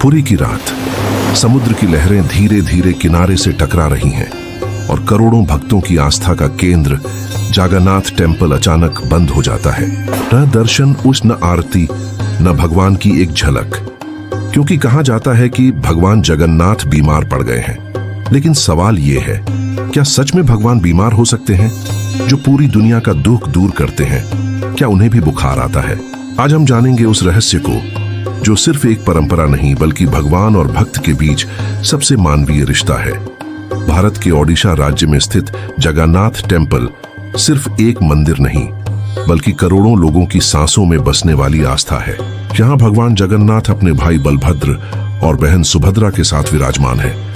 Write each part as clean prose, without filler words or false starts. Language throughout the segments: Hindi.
पुरी की रात, समुद्र की लहरें धीरे धीरे किनारे से टकरा रही हैं और करोड़ों भक्तों की आस्था का केंद्र जगन्नाथ टेम्पल अचानक बंद हो जाता है। न दर्शन, उस न आरती, न भगवान की एक झलक। क्योंकि कहा जाता है कि भगवान जगन्नाथ बीमार पड़ गए हैं। लेकिन सवाल ये है, क्या सच में भगवान बीमार हो सकते हैं? जो पूरी दुनिया का दुख दूर करते हैं, क्या उन्हें भी बुखार आता है? आज हम जानेंगे उस रहस्य को जो सिर्फ एक परंपरा नहीं बल्कि भगवान और भक्त के बीच सबसे मानवीय रिश्ता है। भारत के ओडिशा राज्य में स्थित जगन्नाथ टेम्पल सिर्फ एक मंदिर नहीं बल्कि करोड़ों लोगों की सांसों में बसने वाली आस्था है। यहाँ भगवान जगन्नाथ अपने भाई बलभद्र और बहन सुभद्रा के साथ विराजमान है।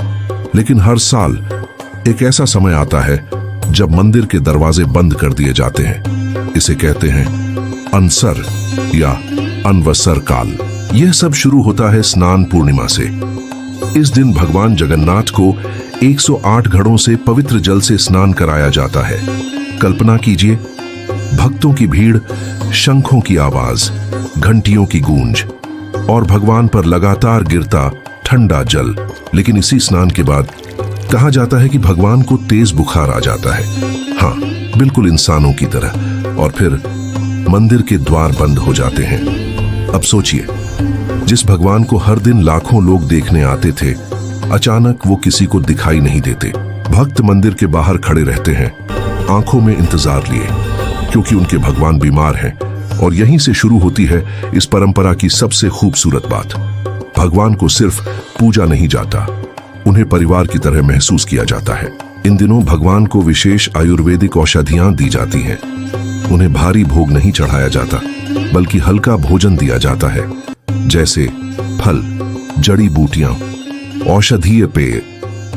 लेकिन हर साल एक ऐसा समय आता है जब मंदिर के दरवाजे बंद कर दिए जाते हैं। इसे कहते हैं अनसर या अनवसर काल। यह सब शुरू होता है स्नान पूर्णिमा से। इस दिन भगवान जगन्नाथ को 108 घड़ों से पवित्र जल से स्नान कराया जाता है। कल्पना कीजिए, भक्तों की भीड़, शंखों की आवाज, घंटियों की गूंज और भगवान पर लगातार गिरता ठंडा जल। लेकिन इसी स्नान के बाद कहा जाता है कि भगवान को तेज बुखार आ जाता है। हाँ, बिल्कुल इंसानों की तरह। और फिर मंदिर के द्वार बंद हो जाते हैं। अब सोचिए, जिस भगवान को हर दिन लाखों लोग देखने आते थे, अचानक वो किसी को दिखाई नहीं देते। भक्त मंदिर के बाहर खड़े रहते हैं, आंखों में इंतजार लिए, क्योंकि उनके भगवान बीमार हैं। और यहीं से शुरू होती है इस परंपरा की सबसे खूबसूरत बात। भगवान को सिर्फ पूजा नहीं जाता, उन्हें परिवार की तरह महसूस किया जाता है। इन दिनों भगवान को विशेष आयुर्वेदिक औषधियां दी जाती हैं। उन्हें भारी भोग नहीं चढ़ाया जाता बल्कि हल्का भोजन दिया जाता है, जैसे फल, जड़ी बूटियां, औषधीय पेय।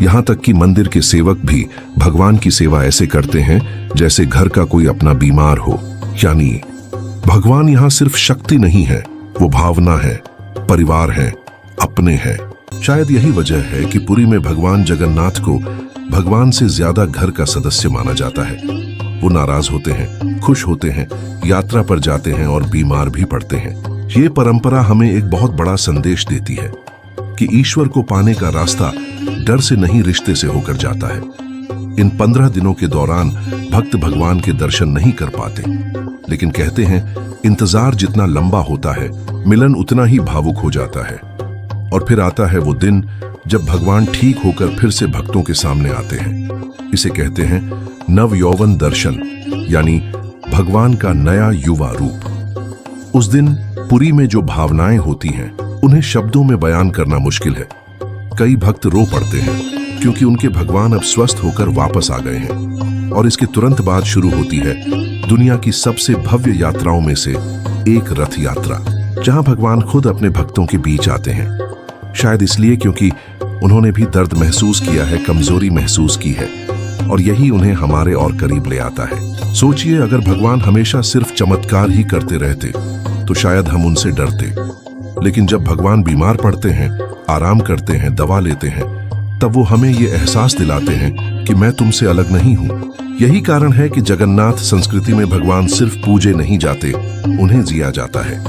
यहां तक कि मंदिर के सेवक भी भगवान की सेवा ऐसे करते हैं जैसे घर का कोई अपना बीमार हो। यानी भगवान यहां सिर्फ शक्ति नहीं है, वो भावना है, परिवार है, अपने हैं। शायद यही वजह है कि पुरी में भगवान जगन्नाथ को भगवान से ज्यादा घर का सदस्य माना जाता है। वो नाराज होते हैं, खुश होते हैं, यात्रा पर जाते हैं और बीमार भी पड़ते हैं। ये परंपरा हमें एक बहुत बड़ा संदेश देती है कि ईश्वर को पाने का रास्ता डर से नहीं, रिश्ते से होकर जाता है। इन 15 दिनों के दौरान भक्त भगवान के दर्शन नहीं कर पाते, लेकिन कहते हैं इंतजार जितना लंबा होता है, मिलन उतना ही भावुक हो जाता है। और फिर आता है वो दिन जब भगवान ठीक होकर फिर से भक्तों के सामने आते हैं। इसे कहते हैं नव यौवन दर्शन, यानी भगवान का नया युवा रूप। उस दिन पुरी में जो भावनाएं होती हैं, उन्हें शब्दों में बयान करना मुश्किल है। कई भक्त रो पड़ते हैं क्योंकि उनके भगवान अब स्वस्थ होकर वापस आ गए हैं। और इसके तुरंत बाद शुरू होती है दुनिया की सबसे भव्य यात्राओं में से एक, रथ यात्रा, जहां भगवान खुद अपने भक्तों के बीच आते हैं। शायद इसलिए क्योंकि उन्होंने भी दर्द महसूस किया है, कमजोरी महसूस की है, और यही उन्हें हमारे और करीब ले आता है। सोचिए, अगर भगवान हमेशा सिर्फ चमत्कार ही करते रहते तो शायद हम उनसे डरते। लेकिन जब भगवान बीमार पड़ते हैं, आराम करते हैं, दवा लेते हैं, तब वो हमें ये एहसास दिलाते हैं कि मैं तुमसे अलग नहीं हूं। यही कारण है कि जगन्नाथ संस्कृति में भगवान सिर्फ पूजे नहीं जाते, उन्हें जिया जाता है।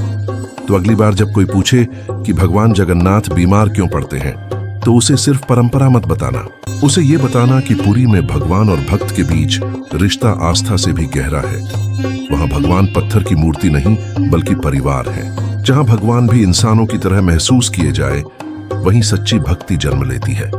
तो अगली बार जब कोई पूछे कि भगवान जगन्नाथ बीमार क्यों पड़ते हैं, तो उसे सिर्फ परंपरा मत बताना, उसे ये बताना कि पुरी में भगवान और भक्त के बीच रिश्ता आस्था से भी गहरा है। वहां भगवान पत्थर की मूर्ति नहीं बल्कि परिवार है। जहां भगवान भी इंसानों की तरह महसूस किए जाए, वहीं सच्ची भक्ति जन्म लेती है।